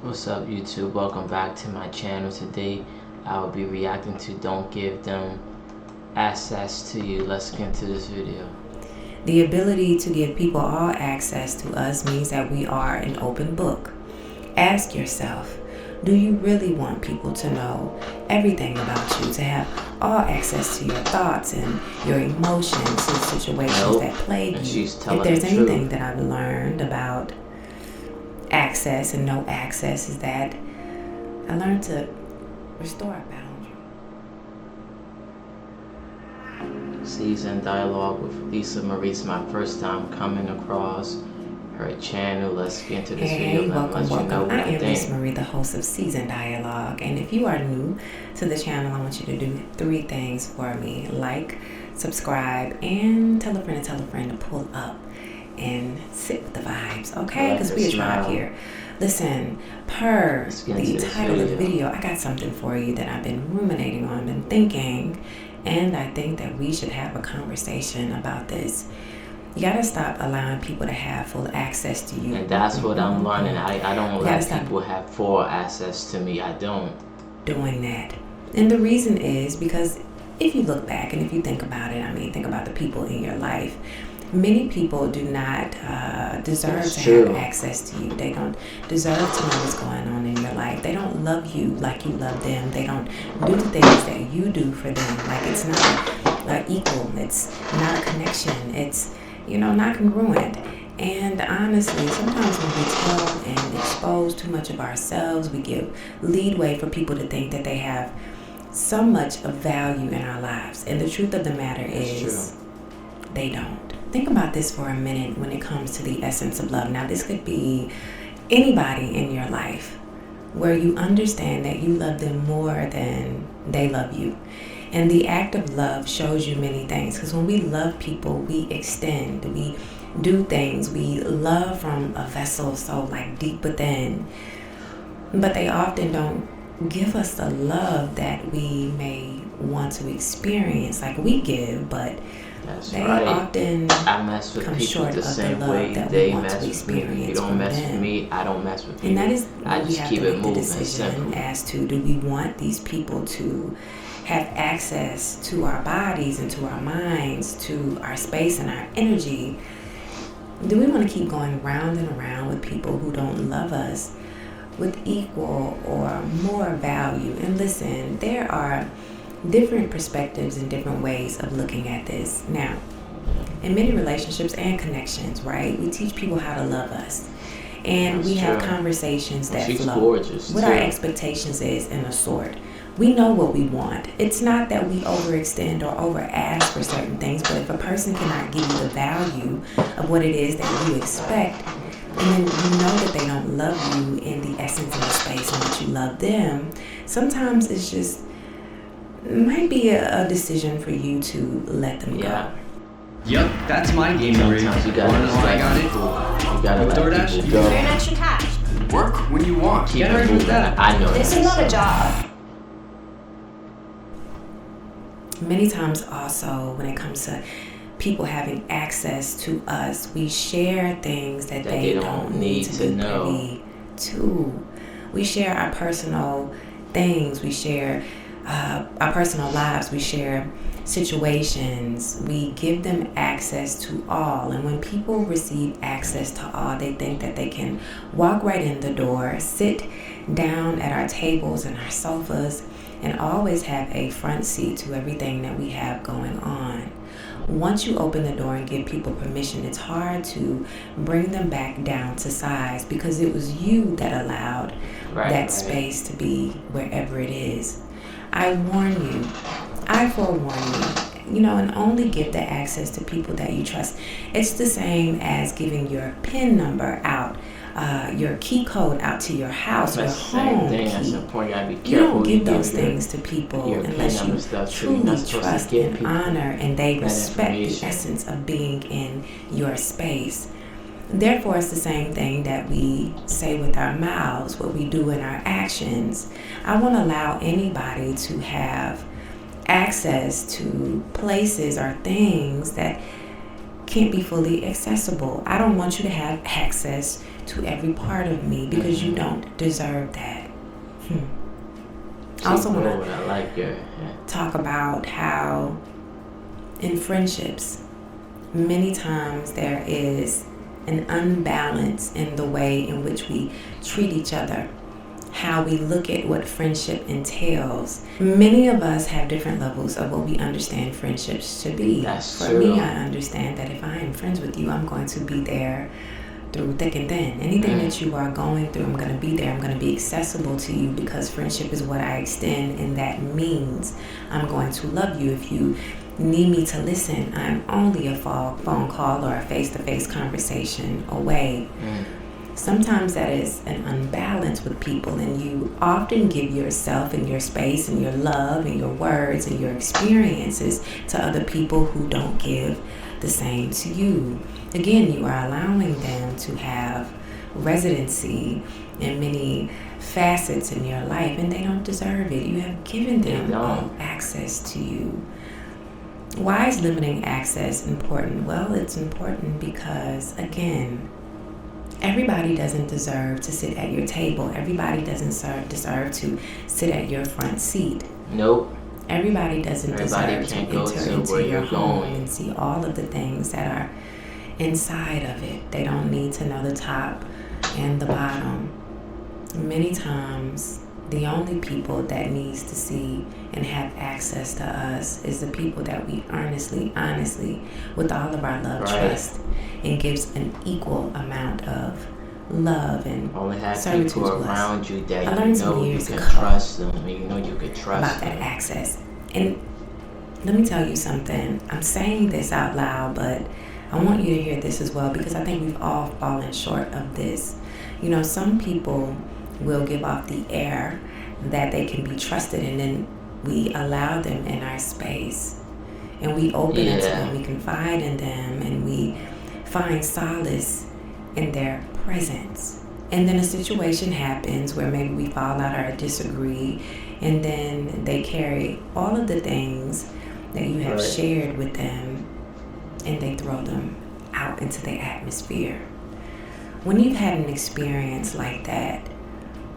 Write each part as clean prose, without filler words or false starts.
What's up, YouTube? Welcome back to my channel. Today I will be reacting to Don't Give Them Access to You. Let's get into this video. The ability to give people all access to us means that we are an open book. Ask yourself, do you really want people to know everything about you, to have all access to your thoughts and your emotions and situations that plague you? If there's anything that I've learned about access and no access is that I learned to restore a boundary. Season dialogue with Lisa Marie. It's my first time coming across her channel. Let's get into this video. Welcome. I am Lisa Marie, the host of Season Dialogue, and if you are new to the channel, I want you to do 3 things for me: like, subscribe, and tell a friend to pull up and sit with the vibes, okay? Because we are tribe here. Listen, per the title of the video, I got something for you that I've been ruminating on, been thinking, and I think that we should have a conversation about this. You gotta stop allowing people to have full access to you. And that's what I'm learning. I don't let people have full access to me. I don't. Doing that. And the reason is because if you look back and if you think about it, think about the people in your life. Many people do not deserve to have access to you. They don't deserve to know what's going on in your life. They don't love you like you love them. They don't do the things that you do for them. Like, it's not equal. It's not a connection. It's, not congruent. And honestly, sometimes when we tell and expose too much of ourselves, we give leadway for people to think that they have so much of value in our lives. And the truth of the matter is, they don't. Think about this for a minute when it comes to the essence of love. Now, this could be anybody in your life where you understand that you love them more than they love you. And the act of love shows you many things, because when we love people, we extend, we do things, we love from a vessel so deep within. But they often don't give us the love that we may want to experience. Like, we give, but they often come short of the love that we want to experience. You don't mess with me, I don't mess with you. And that is why we have to make the decision as to, do we want these people to have access to our bodies and to our minds, to our space and our energy? Do we want to keep going round and around with people who don't love us with equal or more value? And listen, there are different perspectives and different ways of looking at this. Now, in many relationships and connections, right, we teach people how to love us. And we have conversations that flow. What our expectations is in a sort. We know what we want. It's not that we overextend or over-ask for certain things, but if a person cannot give you the value of what it is that you expect, and then you know that they don't love you in the essence of the space in which you love them, sometimes it's just, it might be a decision for you to let them go. Yep, that's my game rig. Wanna know how I got it? With DoorDash, you earn extra cash. Work when you want. Get ready with that. I know. This is not a job. Many times also, when it comes to people having access to us, we share things that they don't need to be privy to. We share our personal things. We share our personal lives. We share situations. We give them access to all. And when people receive access to all, they think that they can walk right in the door, sit down at our tables and our sofas, and always have a front seat to everything that we have going on. Once you open the door and give people permission, it's hard to bring them back down to size, because it was you that allowed that space to be wherever it is. I warn you, I forewarn you, and only give the access to people that you trust. It's the same as giving your PIN number out, your key code out to your house, your home key. You don't give those things to people unless you truly trust and honor and they respect the essence of being in your space. Therefore, it's the same thing that we say with our mouths, what we do in our actions. I won't allow anybody to have access to places or things that can't be fully accessible. I don't want you to have access to every part of me because you don't deserve that. I also want to talk about how in friendships, many times there is an unbalance in the way in which we treat each other, how we look at what friendship entails. Many of us have different levels of what we understand friendships to be. That's For true. me, I understand that if I am friends with you, I'm going to be there through thick and thin. Anything that you are going through, I'm going to be there. I'm going to be accessible to you because friendship is what I extend, and that means I'm going to love you. If you need me to listen, I'm only a phone call or a face-to-face conversation away. Sometimes that is an unbalance with people, and you often give yourself and your space and your love and your words and your experiences to other people who don't give the same to you. Again, you are allowing them to have residency in many facets in your life, and they don't deserve it. You have given them all access to you. Why is limiting access important? Well, it's important because, again, everybody doesn't deserve to sit at your table. Everybody doesn't deserve to sit at your front seat. Nope. Everybody doesn't deserve to enter into your home and see all of the things that are inside of it. They don't need to know the top and the bottom. Many times, the only people that needs to see and have access to us is the people that we earnestly, honestly, with all of our love, trust, and gives an equal amount of love and only have servitude people to around us. you that I learned you know some you years can ago trust them. You know you can trust about them. that access. And let me tell you something. I'm saying this out loud, but I want you to hear this as well because I think we've all fallen short of this. You know, some people will give off the air that they can be trusted, and then we allow them in our space, and we open it to them, we confide in them, and we find solace in their presence. And then a situation happens where maybe we fall out or disagree, and then they carry all of the things that you have shared with them, and they throw them out into the atmosphere. When you've had an experience like that,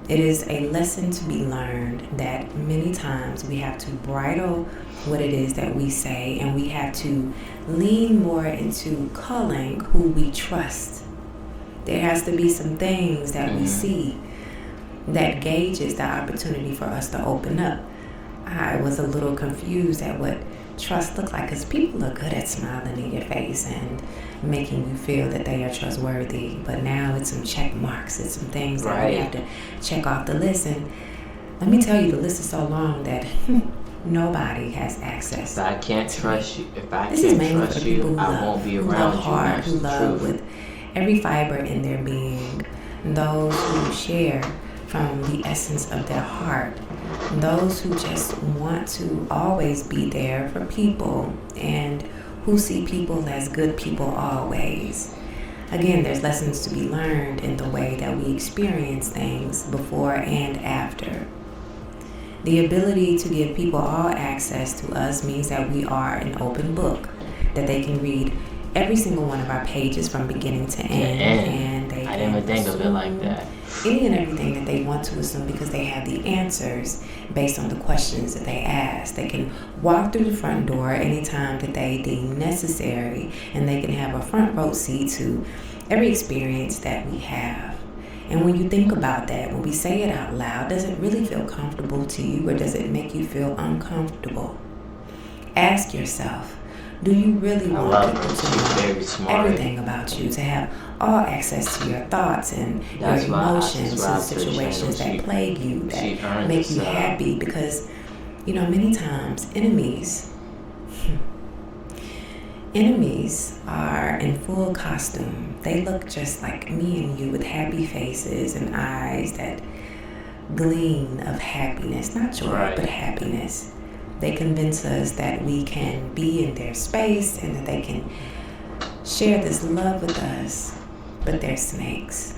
it is a lesson to be learned that many times we have to bridle what it is that we say, and we have to lean more into culling who we trust. There has to be some things that we see that gauges the opportunity for us to open up. I was a little confused at what trust looks like because people are good at smiling in your face and making you feel that they are trustworthy, but now it's some check marks, it's some things that we have to check off the list. And let me tell you, the list is so long that nobody has access. If I can't trust you, This is mainly for the people who I won't be who around love hard, you. who love with every fiber in their being, those who share from the essence of their heart, those who just want to always be there for people and who see people as good people always. Again, there's lessons to be learned in the way that we experience things before and after. The ability to give people all access to us means that we are an open book, that they can read every single one of our pages from beginning to end, and they I didn't even think of it like that. Any and everything that they want to assume because they have the answers based on the questions that they ask. They can walk through the front door anytime that they deem necessary, and they can have a front row seat to every experience that we have. And when you think about that, when we say it out loud, does it really feel comfortable to you, or does it make you feel uncomfortable? Ask yourself, do you really want people to know everything about you, to have all access to your thoughts and your emotions and situations that plague you, that make you happy? Because, you know, many times enemies are in full costume. They look just like me and you with happy faces and eyes that gleam of happiness, not joy, but happiness. They convince us that we can be in their space and that they can share this love with us, but they're snakes.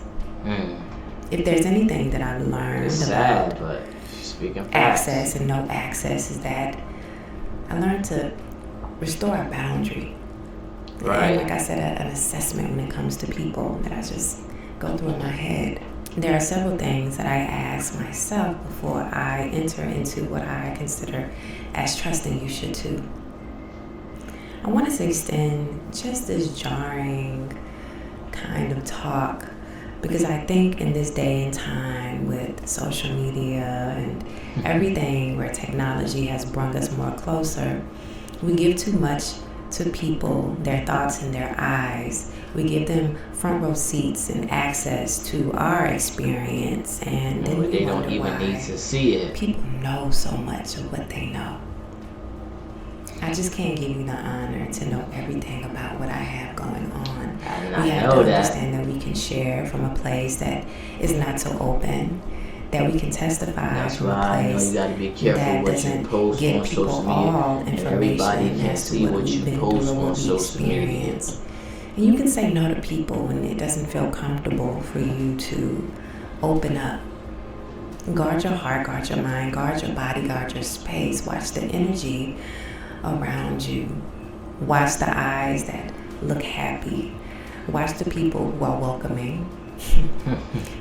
If there's anything that I've learned about access and no access, is that I learned to restore a boundary. And like I said, an assessment when it comes to people, that I just go through in my head. There are several things that I ask myself before I enter into what I consider as trusting you should too. I want to extend just this jarring kind of talk because I think in this day and time with social media and everything where technology has brought us more closer, we give too much to people, their thoughts and their eyes. We give them front row seats and access to our experience, and then they don't even need to see it. People know so much of what they know. I just can't give you the honor to know everything about what I have going on. And we have to understand that we can share from a place that is not so open, that we can testify from a place that doesn't give people all information as to what we've been through or what we experience. And you can say no to people when it doesn't feel comfortable for you to open up. Guard your heart, guard your mind, guard your body, guard your space. Watch the energy around you. Watch the eyes that look happy. Watch the people who are welcoming.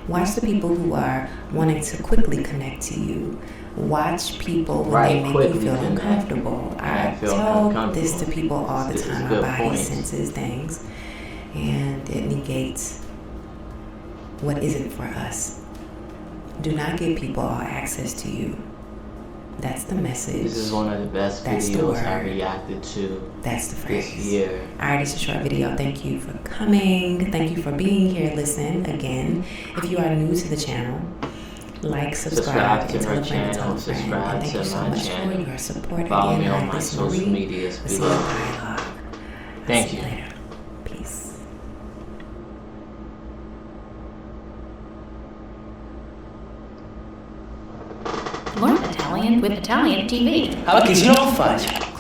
Watch the people who are wanting to quickly connect to you. Watch people when they make you feel uncomfortable. I tell this to people all the time. Our body senses things, and it negates what isn't for us. Do not give people all access to you. That's the message. This is one of the best videos I reacted to. That's the phrase. This year. Alright, it's a short video. Thank you for coming. Thank you for being here. Listen, again, if you are new to the channel, like, subscribe to my channel, subscribe to my channel. For your support. Follow again, me on my social medias below. Thank you. Later. Peace. Learn Italian with Italian TV. Allora che si non faccia.